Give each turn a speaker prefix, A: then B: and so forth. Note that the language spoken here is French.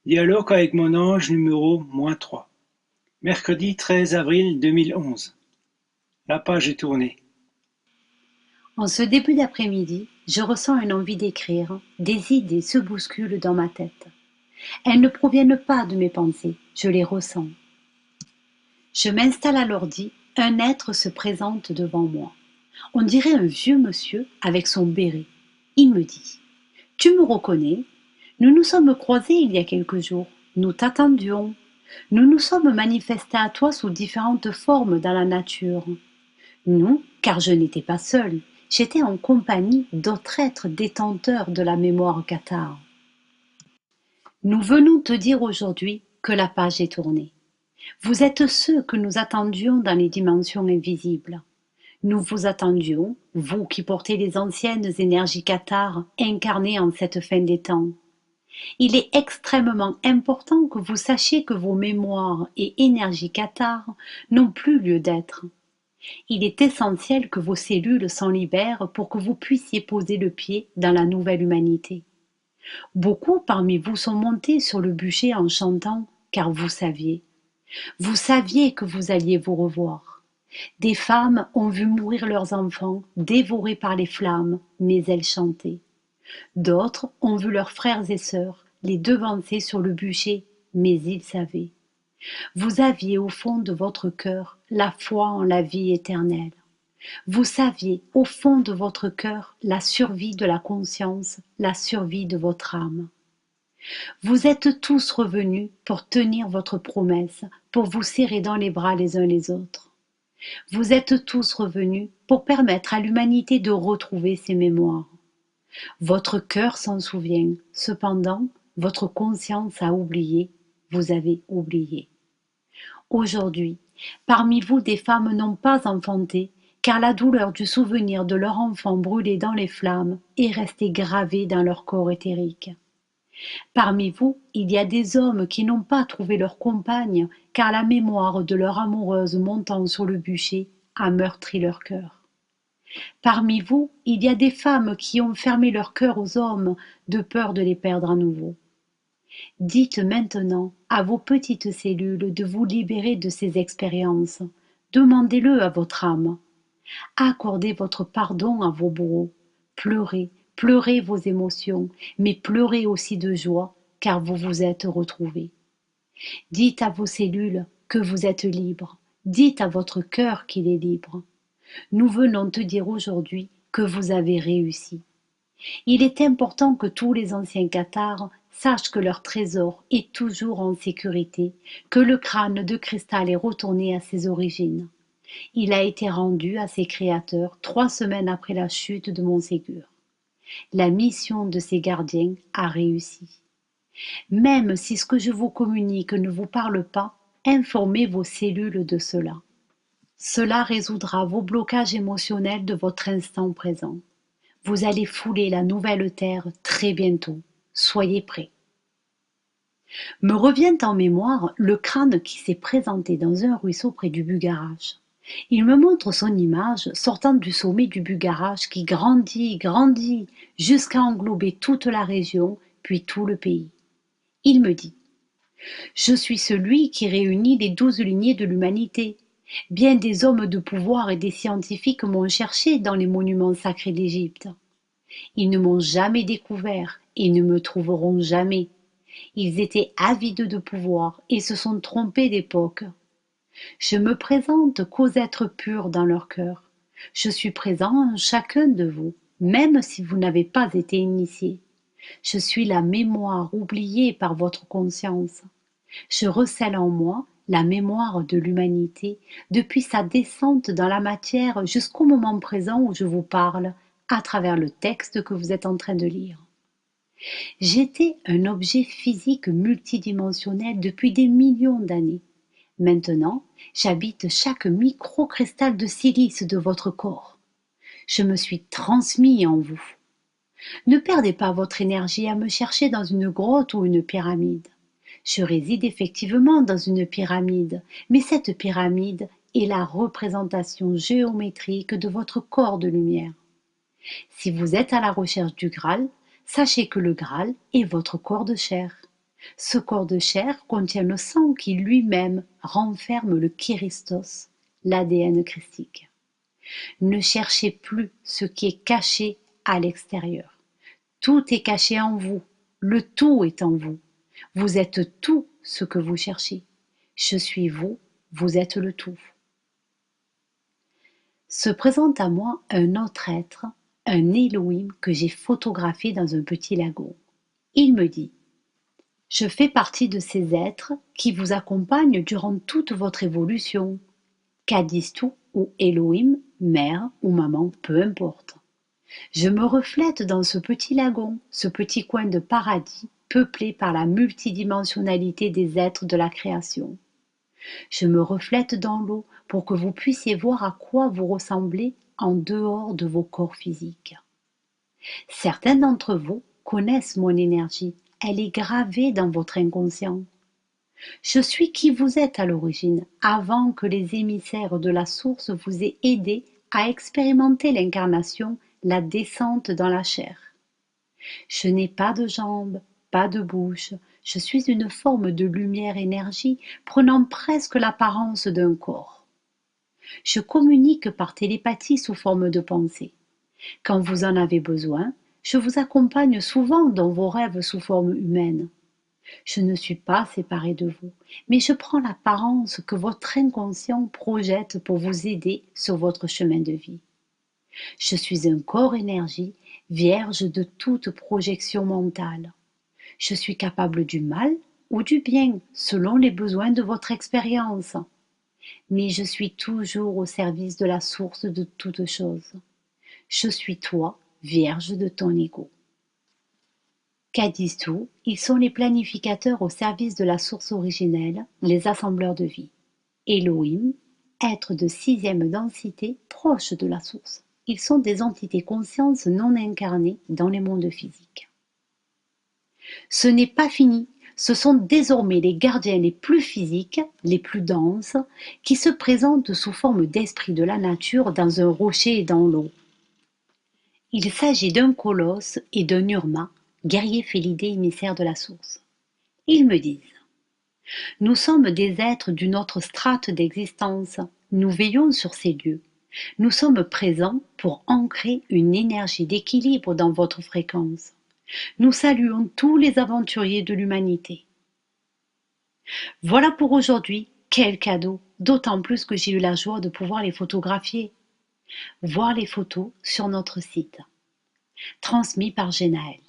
A: Dialogue avec mon ange numéro -3. Mercredi 13 avril 2011. La page est tournée.
B: En ce début d'après-midi, je ressens une envie d'écrire, des idées se bousculent dans ma tête. Elles ne proviennent pas de mes pensées, je les ressens. Je m'installe à l'ordi, un être se présente devant moi. On dirait un vieux monsieur avec son béret. Il me dit: Tu me reconnais? Nous nous sommes croisés il y a quelques jours. Nous t'attendions. Nous nous sommes manifestés à toi sous différentes formes dans la nature. Non, car je n'étais pas seule. J'étais en compagnie d'autres êtres détenteurs de la mémoire cathare. Nous venons te dire aujourd'hui que la page est tournée. Vous êtes ceux que nous attendions dans les dimensions invisibles. Nous vous attendions, vous qui portez les anciennes énergies cathares incarnées en cette fin des temps. Il est extrêmement important que vous sachiez que vos mémoires et énergies cathares n'ont plus lieu d'être. Il est essentiel que vos cellules s'en libèrent pour que vous puissiez poser le pied dans la nouvelle humanité. Beaucoup parmi vous sont montés sur le bûcher en chantant, car vous saviez. Vous saviez que vous alliez vous revoir. Des femmes ont vu mourir leurs enfants, dévorés par les flammes, mais elles chantaient. D'autres ont vu leurs frères et sœurs les devancer sur le bûcher, mais ils savaient. Vous aviez au fond de votre cœur la foi en la vie éternelle. Vous saviez au fond de votre cœur la survie de la conscience, la survie de votre âme. Vous êtes tous revenus pour tenir votre promesse, pour vous serrer dans les bras les uns les autres. Vous êtes tous revenus pour permettre à l'humanité de retrouver ses mémoires. Votre cœur s'en souvient, cependant, votre conscience a oublié, vous avez oublié. Aujourd'hui, parmi vous des femmes n'ont pas enfanté, car la douleur du souvenir de leur enfant brûlé dans les flammes est restée gravée dans leur corps éthérique. Parmi vous, il y a des hommes qui n'ont pas trouvé leur compagne, car la mémoire de leur amoureuse montant sur le bûcher a meurtri leur cœur. Parmi vous, il y a des femmes qui ont fermé leur cœur aux hommes de peur de les perdre à nouveau. Dites maintenant à vos petites cellules de vous libérer de ces expériences. Demandez-le à votre âme. Accordez votre pardon à vos bourreaux. Pleurez, pleurez vos émotions, mais pleurez aussi de joie, car vous vous êtes retrouvés. Dites à vos cellules que vous êtes libres. Dites à votre cœur qu'il est libre. Nous venons te dire aujourd'hui que vous avez réussi. Il est important que tous les anciens cathares sachent que leur trésor est toujours en sécurité, que le crâne de cristal est retourné à ses origines. Il a été rendu à ses créateurs 3 semaines après la chute de Montségur. La mission de ses gardiens a réussi. Même si ce que je vous communique ne vous parle pas, informez vos cellules de cela. Cela résoudra vos blocages émotionnels de votre instant présent. Vous allez fouler la nouvelle terre très bientôt. Soyez prêts. Me revient en mémoire le crâne qui s'est présenté dans un ruisseau près du Bugarach. Il me montre son image sortant du sommet du Bugarach qui grandit, grandit, jusqu'à englober toute la région, puis tout le pays. Il me dit: Je suis celui qui réunit les 12 lignées de l'humanité. Bien des hommes de pouvoir et des scientifiques m'ont cherché dans les monuments sacrés d'Égypte. Ils ne m'ont jamais découvert et ne me trouveront jamais. Ils étaient avides de pouvoir et se sont trompés d'époque. Je me présente qu'aux êtres purs dans leur cœur. Je suis présent en chacun de vous, même si vous n'avez pas été initié. Je suis la mémoire oubliée par votre conscience. Je recèle en moi la mémoire de l'humanité depuis sa descente dans la matière jusqu'au moment présent où je vous parle, à travers le texte que vous êtes en train de lire. J'étais un objet physique multidimensionnel depuis des millions d'années. Maintenant, j'habite chaque microcristal de silice de votre corps. Je me suis transmis en vous. Ne perdez pas votre énergie à me chercher dans une grotte ou une pyramide. Je réside effectivement dans une pyramide, mais cette pyramide est la représentation géométrique de votre corps de lumière. Si vous êtes à la recherche du Graal, sachez que le Graal est votre corps de chair. Ce corps de chair contient le sang qui lui-même renferme le Christos, l'ADN christique. Ne cherchez plus ce qui est caché à l'extérieur. Tout est caché en vous. Le tout est en vous. Vous êtes tout ce que vous cherchez. Je suis vous, vous êtes le tout. Se présente à moi un autre être, un Elohim que j'ai photographié dans un petit lagon. Il me dit: je fais partie de ces êtres qui vous accompagnent durant toute votre évolution. Kadistou ou Elohim, mère ou maman, peu importe. Je me reflète dans ce petit lagon, ce petit coin de paradis peuplé par la multidimensionnalité des êtres de la création. Je me reflète dans l'eau pour que vous puissiez voir à quoi vous ressemblez en dehors de vos corps physiques. Certains d'entre vous connaissent mon énergie, elle est gravée dans votre inconscient. Je suis qui vous êtes à l'origine, avant que les émissaires de la source vous aient aidé à expérimenter l'incarnation, la descente dans la chair. Je n'ai pas de jambes, pas de bouche, je suis une forme de lumière-énergie prenant presque l'apparence d'un corps. Je communique par télépathie sous forme de pensée. Quand vous en avez besoin, je vous accompagne souvent dans vos rêves sous forme humaine. Je ne suis pas séparée de vous, mais je prends l'apparence que votre inconscient projette pour vous aider sur votre chemin de vie. Je suis un corps énergie, vierge de toute projection mentale. Je suis capable du mal ou du bien, selon les besoins de votre expérience. Mais je suis toujours au service de la source de toutes choses. Je suis toi, vierge de ton ego. Kadistou, ils sont les planificateurs au service de la source originelle, les assembleurs de vie. Elohim, êtres de sixième densité proches de la source. Ils sont des entités consciences non incarnées dans les mondes physiques. Ce n'est pas fini, ce sont désormais les gardiens les plus physiques, les plus denses, qui se présentent sous forme d'esprit de la nature dans un rocher et dans l'eau. Il s'agit d'un colosse et d'un urma, guerrier félidé émissaire de la source. Ils me disent: nous sommes des êtres d'une autre strate d'existence, nous veillons sur ces lieux. Nous sommes présents pour ancrer une énergie d'équilibre dans votre fréquence. Nous saluons tous les aventuriers de l'humanité. Voilà pour aujourd'hui, quel cadeau, d'autant plus que j'ai eu la joie de pouvoir les photographier. Voir les photos sur notre site. Transmis par Genaël.